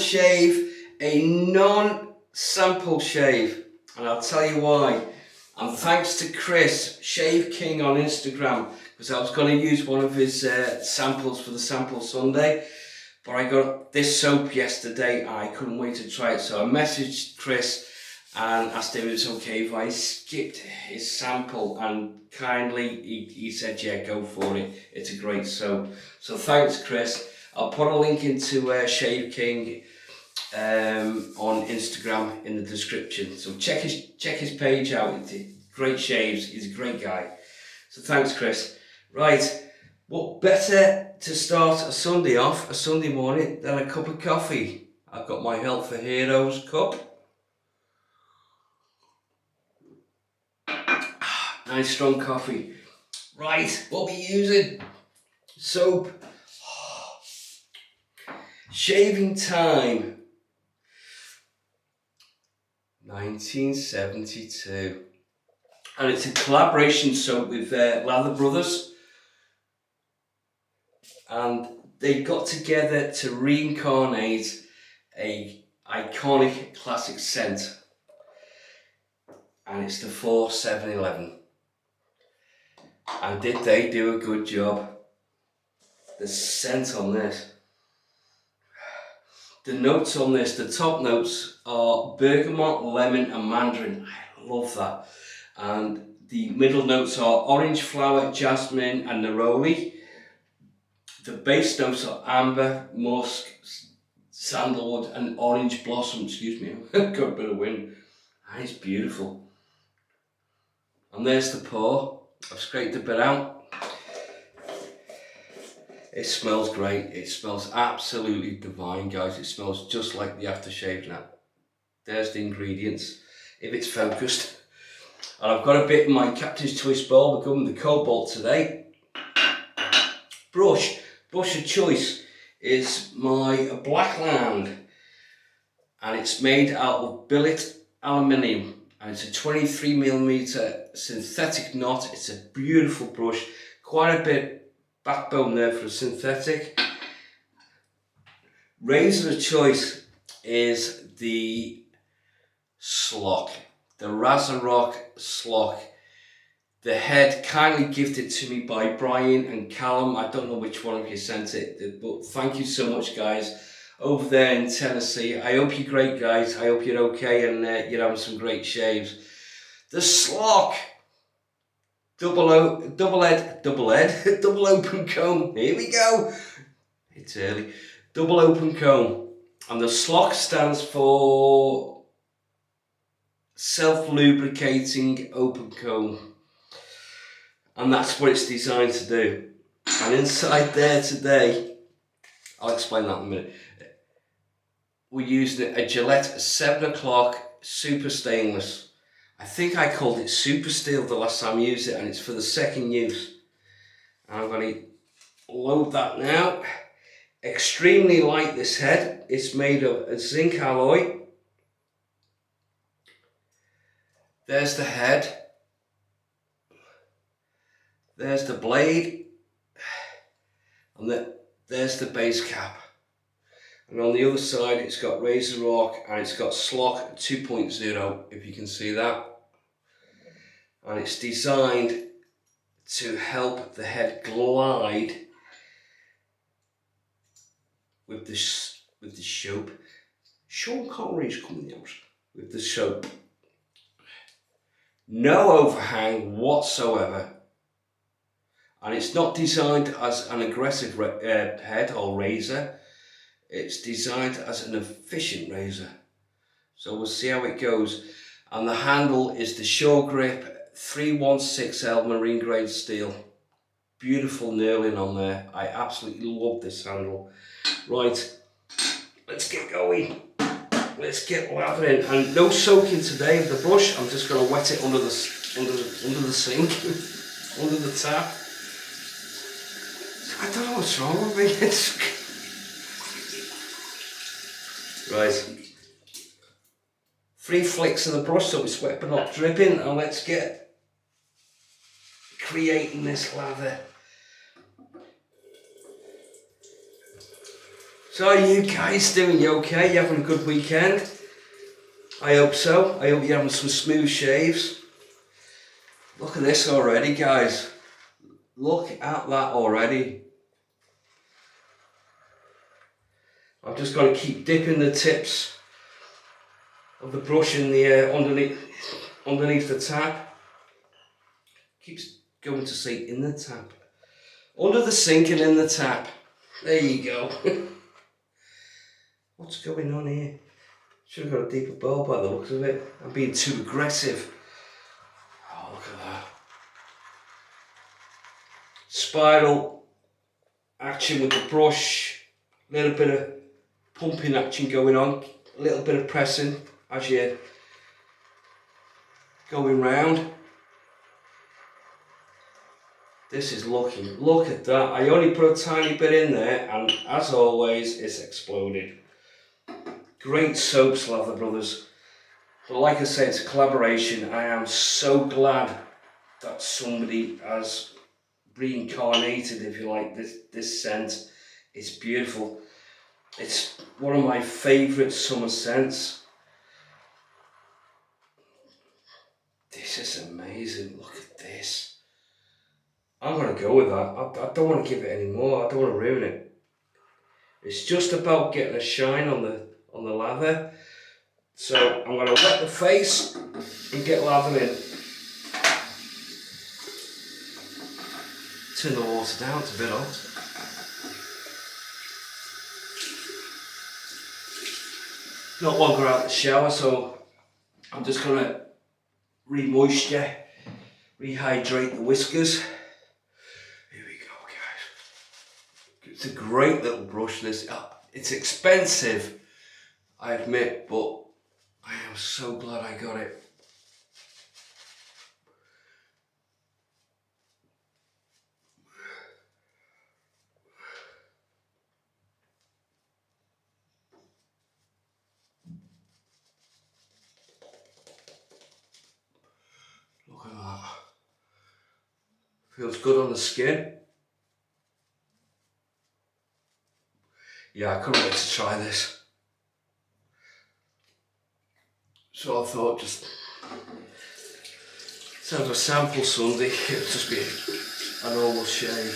shave, a non-sample shave, and I'll tell you why. And thanks to Chris, Shave King on Instagram, because I was going to use one of his samples for the Sample Sunday, but I got this soap yesterday and I couldn't wait to try it. So I messaged Chris and asked him if it was okay if I skipped his sample, and kindly he said, yeah, go for it. It's a great soap. So thanks, Chris. I'll put a link into Shave King on Instagram in the description. So check his page out. Great shaves. He's a great guy. So thanks, Chris. Right, what better to start a Sunday off, a Sunday morning, than a cup of coffee? I've got my Health for Heroes cup. Nice strong coffee. Right, what are we using? Soap. Shaving Time. 1972. And it's a collaboration soap with Lather brothers. And they got together to reincarnate a iconic classic scent. And it's the 4711. And did they do a good job? The scent on this. The notes on this, the top notes are bergamot, lemon and mandarin. I love that. And the middle notes are orange flower, jasmine and neroli. The base notes are amber, musk, sandalwood and orange blossom. Excuse me, I've got a bit of wind. And it's beautiful. And there's the pour. I've scraped a bit out. It smells great. It smells absolutely divine, guys. It smells just like the aftershave now. There's the ingredients, if it's focused. And I've got a bit in my Captain's Choice bowl. We're going with the Cobalt today. Brush of choice is my Blackland. And it's made out of billet aluminium. And it's a 23mm synthetic knot. It's a beautiful brush. Quite a bit backbone there for a synthetic. Razor of choice is the Slock, the RazoRock Slock. The head kindly gifted to me by Brian and Callum. I don't know which one of you sent it, but thank you so much, guys, over there in Tennessee. I hope you're great, guys. I hope you're okay and you're having some great shaves. The Slock. Double open comb. Here we go. It's early. Double open comb. And the Slock stands for self-lubricating open comb. And that's what it's designed to do. And inside there today, I'll explain that in a minute. We're using a Gillette 7 o'clock super stainless. I think I called it Super Steel the last time I used it, and it's for the second use. And I'm going to load that now. Extremely light, this head. It's made of a zinc alloy. There's the head. There's the blade. And there's the base cap. And on the other side, it's got RazoRock and it's got Slock 2.0, if you can see that. And it's designed to help the head glide with the soap. Sean Connery's coming out with the soap. No overhang whatsoever. And it's not designed as an aggressive head or razor. It's designed as an efficient razor. So we'll see how it goes. And the handle is the Shore Grip 316L marine grade steel. Beautiful knurling on there. I absolutely love this handle. Right, let's get going. Let's get lathering. And no soaking today of the brush. I'm just going to wet it under the sink, under the tap. I don't know what's wrong with me. Right, 3 flicks of the brush so it's wet but not dripping, and let's get creating this lather. So are you guys doing okay? You having a good weekend? I hope so. I hope you're having some smooth shaves. Look at this already, guys. Look at that already. I'm just going to keep dipping the tips of the brush in the underneath the tap. Keeps going to say in the tap. Under the sink and in the tap. There you go. What's going on here? Should have got a deeper bowl by the looks of it. I'm being too aggressive. Oh, look at that. Spiral action with the brush. A little bit of pumping action going on. A little bit of pressing as you're going round. This is looking, look at that. I only put a tiny bit in there and as always it's exploded. Great soaps, Lather brothers. But like I say, it's a collaboration. I am so glad that somebody has reincarnated, if you like, this scent. It's beautiful. It's one of my favourite summer scents. This is amazing. Look at this. I'm going to go with that. I don't want to give it any more. I don't want to ruin it. It's just about getting a shine on the lather. So I'm going to wet the face and get lather in. Turn the water down, it's a bit hot. Not longer out the shower, so I'm just going to re-moisture, rehydrate the whiskers. Here we go, guys. It's a great little brush, this. It's expensive, I admit, but I am so glad I got it. Look at that. Feels good on the skin. Yeah, I couldn't wait to try this. So I thought, just instead of a sample Sunday, it would just be a normal shave.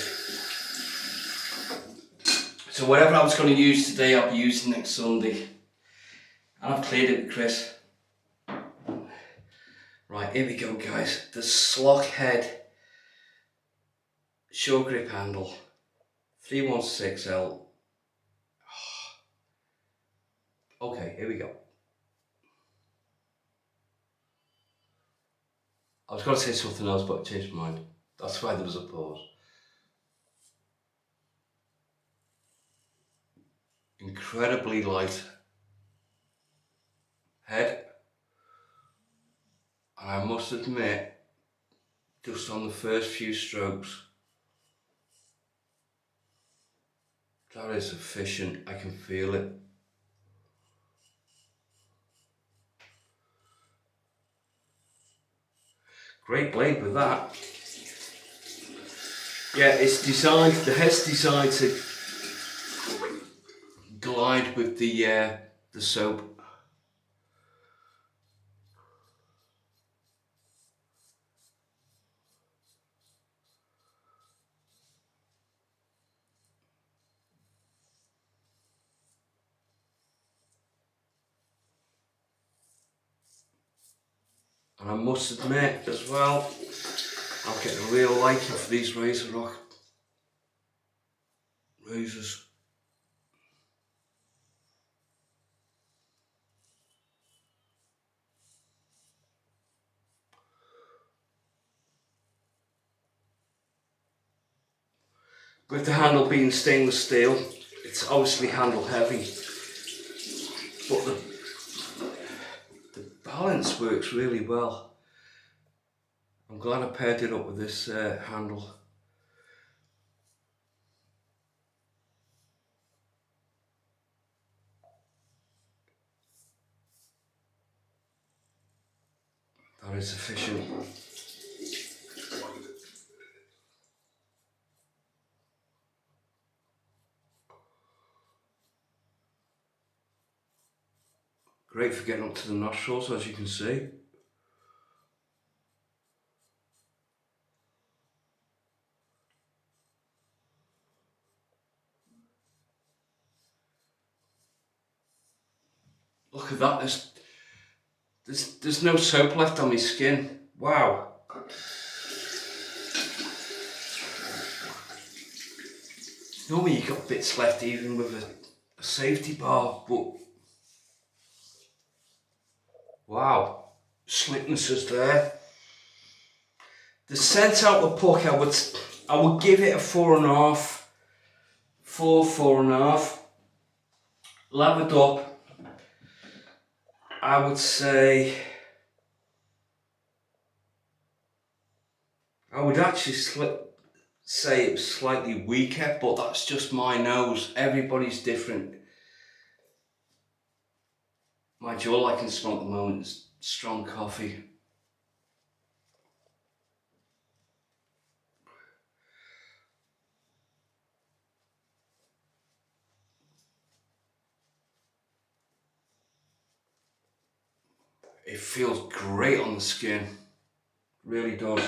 So whatever I was going to use today, I'll be using next Sunday. And I've cleared it with Chris. Right, here we go, guys. The Slock head short grip handle, 316L. Okay, here we go. I was going to say something else, but I changed my mind. That's why there was a pause. Incredibly light head. And I must admit, just on the first few strokes, that is efficient. I can feel it. Great blade with that. Yeah, it's designed, the head's designed to glide with the soap. And I must admit as well, I'm getting a real liking for these RazoRock razors. With the handle being stainless steel, it's obviously handle heavy, but the balance works really well. I'm glad I paired it up with this handle. That is efficient. Great for getting up to the nostrils, as you can see. Look at that, there's no soap left on my skin. Wow. Normally you've got bits left even with a safety bar, but wow, slickness is there. The scent out the puck, I would give it a 4.5, 4.5. Lathered up, I would say, I would actually say it was slightly weaker, but that's just my nose. Everybody's different. Mind you, all I can smoke at the moment is strong coffee. It feels great on the skin, really does.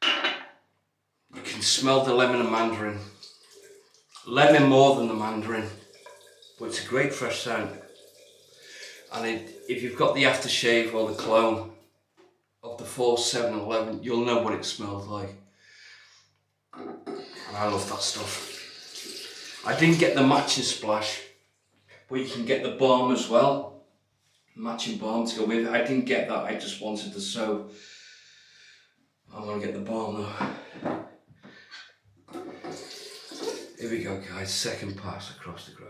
You can smell the lemon and mandarin. Lemon more than the mandarin, but it's a great fresh scent. And if you've got the aftershave or the cologne of the 4, 7 and 11, you'll know what it smells like. And I love that stuff. I didn't get the matching splash, but you can get the balm as well. Matching balm to go with it. I didn't get that, I just wanted the soap. I'm gonna get the balm though. Here we go guys, second pass across the grove.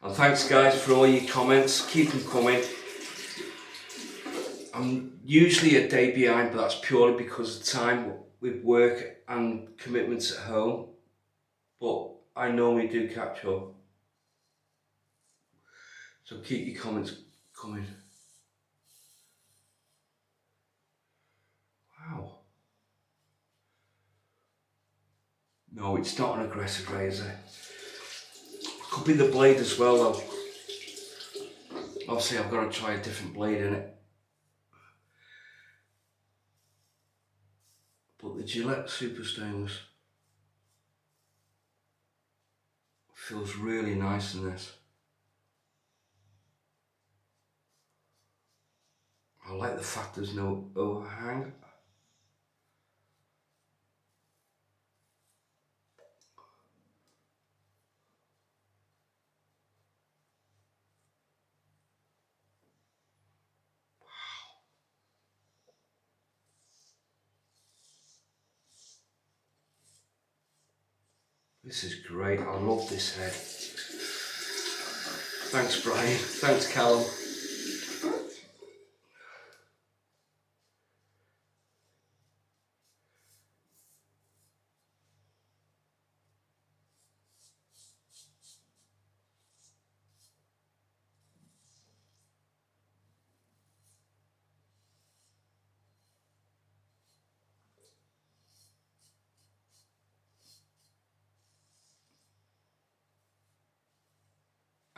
And thanks guys for all your comments, keep them coming. I'm usually a day behind, but that's purely because of time with work and commitments at home. But I normally do catch up. So keep your comments coming. Wow. No, it's not an aggressive razor. Could be the blade as well though. Obviously I've got to try a different blade in it. But the Gillette Super Stainless feels really nice in this. I like the fact there's no overhang. This is great, I love this head. Thanks Brian, thanks Callum.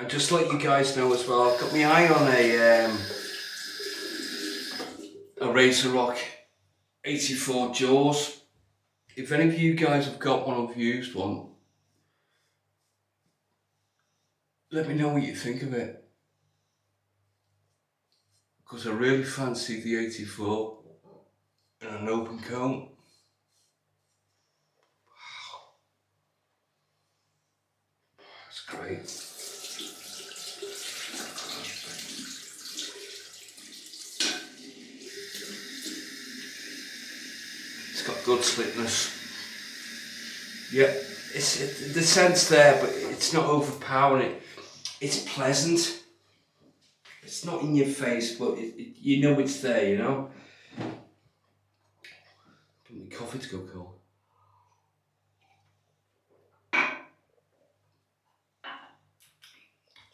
And just let you guys know as well, I've got my eye on a RazoRock 84 Jaws. If any of you guys have got one or used one, let me know what you think of it. Because I really fancy the 84 in an open comb. Wow. That's great. It's got good slickness. Yeah, the scent's there, but it's not overpowering. It's pleasant. It's not in your face, but you know it's there, you know? I want my coffee to go cold.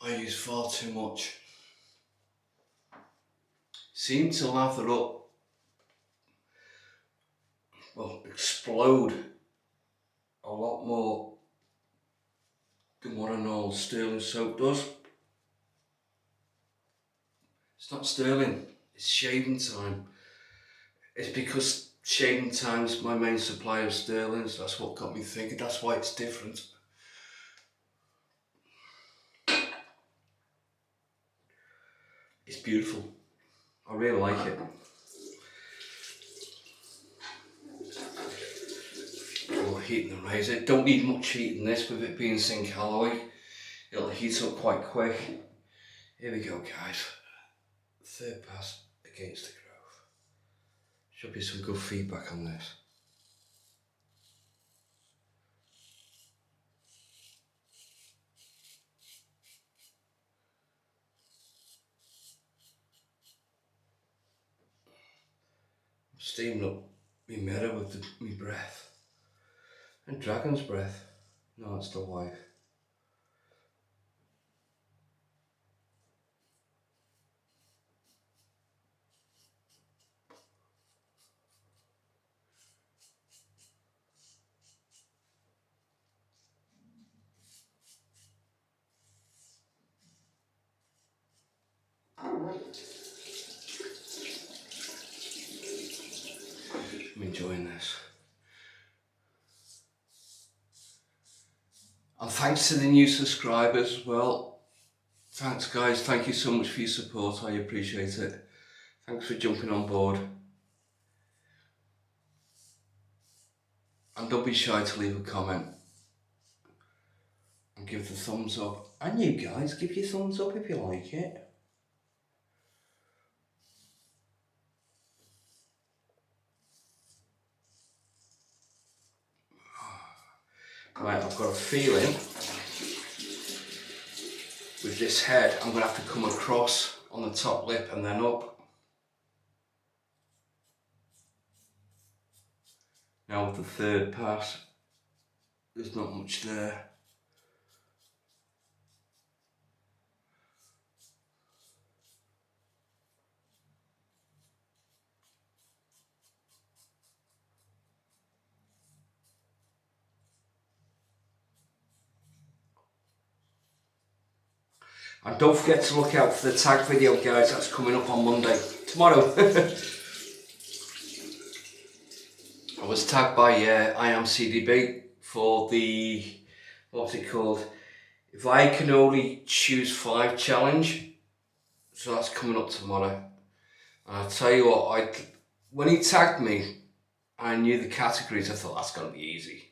I use far too much. Seem to lather up. explode a lot more than what a normal sterling soap does. It's not sterling, it's shaving time. It's because shaving time is my main supply of sterlings. That's what got me thinking, that's why it's different. It's beautiful. I really like it. Oh, heating the razor. Don't need much heat in this with it being zinc alloy. It'll heat up quite quick. Here we go, guys. Third pass against the growth. Should be some good feedback on this. I'm steaming up my mirror with my breath. And dragon's breath. No, it's the wife. I'm enjoying this. And thanks to the new subscribers as well. Thanks guys, thank you so much for your support, I appreciate it. Thanks for jumping on board. And don't be shy to leave a comment. And give the thumbs up. And you guys, give your thumbs up if you like it. Right, I've got a feeling with this head I'm going to have to come across on the top lip and then up. Now with the third pass, there's not much there. And don't forget to look out for the tag video, guys, that's coming up on Monday, tomorrow. I was tagged by IamCDB for the, what's it called, if I can only choose 5 challenge. So that's coming up tomorrow. And I tell you what, when he tagged me, I knew the categories. I thought that's going to be easy.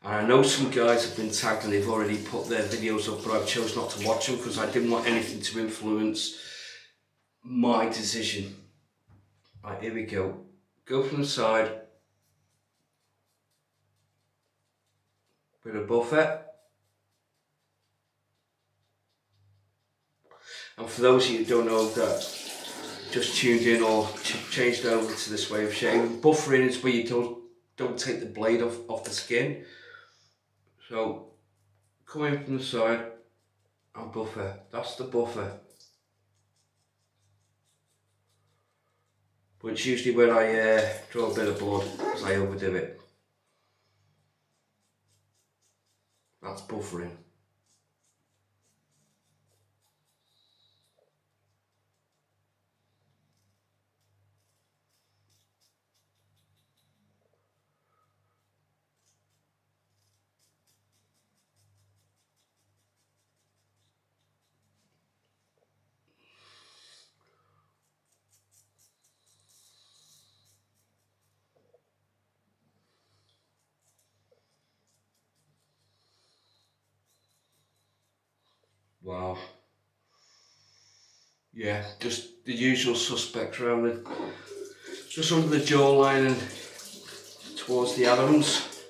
And I know some guys have been tagged and they've already put their videos up, but I've chosen not to watch them because I didn't want anything to influence my decision. Right, here we go. Go from the side. Bit of buffer. And for those of you who don't know that just tuned in or changed over to this way of shaving, buffering is where you don't take the blade off the skin. So come in from the side and buffer. That's the buffer. But it's usually where I draw a bit of blood because I overdo it. That's buffering. Wow. Yeah, just the usual suspects around it. Just under the jawline and towards the Adams.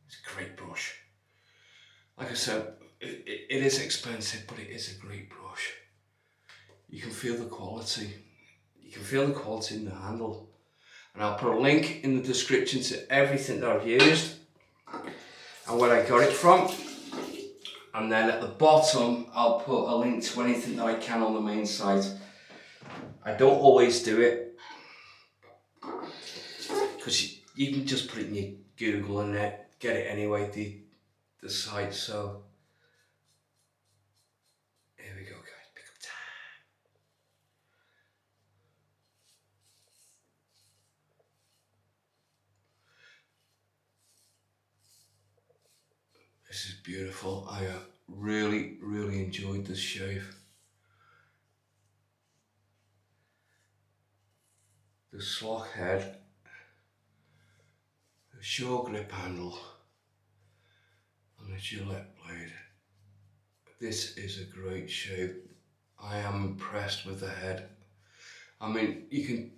It's a great brush. Like I said, it is expensive, but it is a great brush. You can feel the quality. You can feel the quality in the handle. And I'll put a link in the description to everything that I've used and where I got it from. And then at the bottom, I'll put a link to anything that I can on the main site. I don't always do it, because you can just put it in your Google and get it anyway, the site. So here we go, guys, pick up time. This is beautiful. I have really enjoyed this shave. The Slock head, the short grip handle, and the Gillette blade. This is a great shave. I am impressed with the head. I mean, you can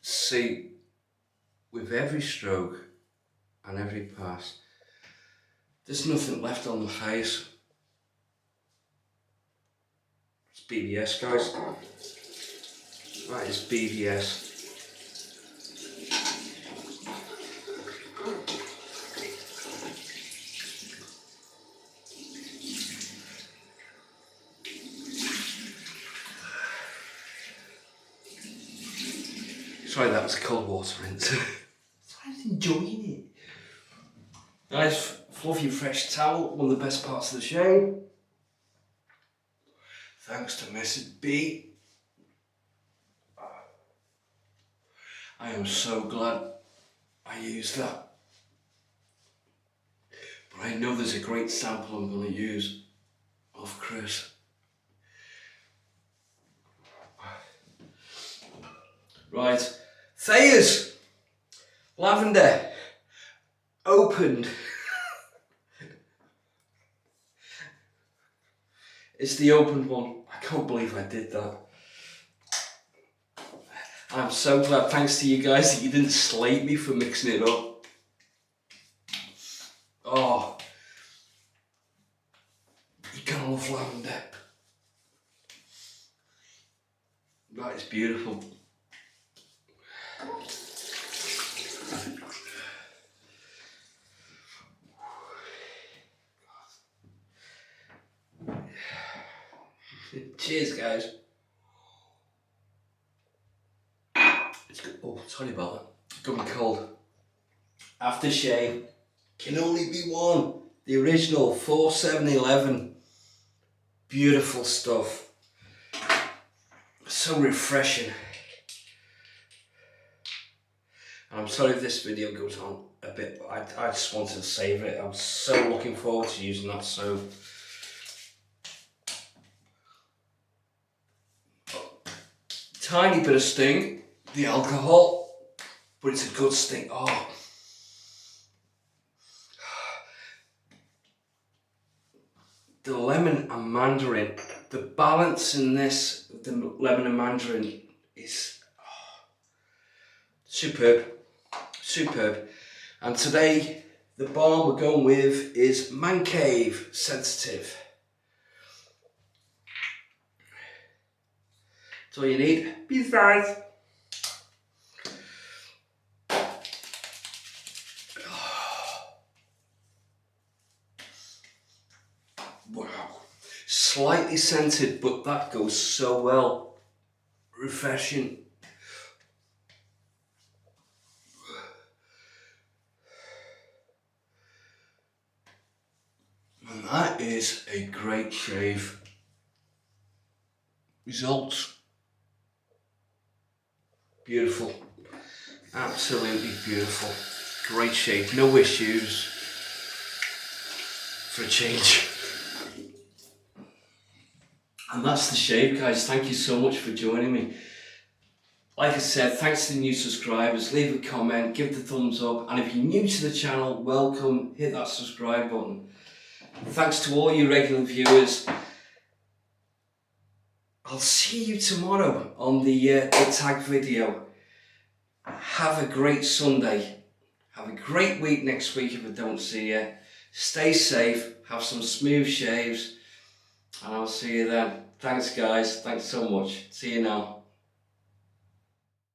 see with every stroke and every pass, there's nothing left on the face. It's BBS, guys. That is BBS. Sorry, that was cold water rinse. I was enjoying it. Nice, fluffy, fresh towel, one of the best parts of the shave. Thanks to Mrs. B. I am so glad I used that. But I know there's a great sample I'm going to use of Chris. Right, Thayer's Lavender opened. It's the opened one. I can't believe I did that. I'm so glad, thanks to you guys, that you didn't slate me for mixing it up. Oh, you can't love lavender. That is beautiful. Cheers, guys. It's good. Oh, sorry about that. It's going cold. Aftershave can only be one. The original 4711. Beautiful stuff. So refreshing. And I'm sorry if this video goes on a bit, but I just wanted to save it. I'm so looking forward to using that soap. Tiny bit of sting, the alcohol, but it's a good sting. Oh, the lemon and mandarin, the balance in this, the lemon and mandarin is superb, superb. And today, the balm we're going with is Man Cave Sensitive. That's all you need. Peace, guys. Wow. Slightly scented, but that goes so well. Refreshing. And that is a great shave. Results. Beautiful. Absolutely beautiful. Great shave. No issues. For a change. And that's the shave, guys. Thank you so much for joining me. Like I said, thanks to the new subscribers. Leave a comment, give the thumbs up, and if you're new to the channel, welcome. Hit that subscribe button. Thanks to all you regular viewers. I'll see you tomorrow on the tag video. Have a great Sunday. Have a great week next week if I don't see you. Stay safe. Have some smooth shaves. And I'll see you then. Thanks, guys. Thanks so much. See you now.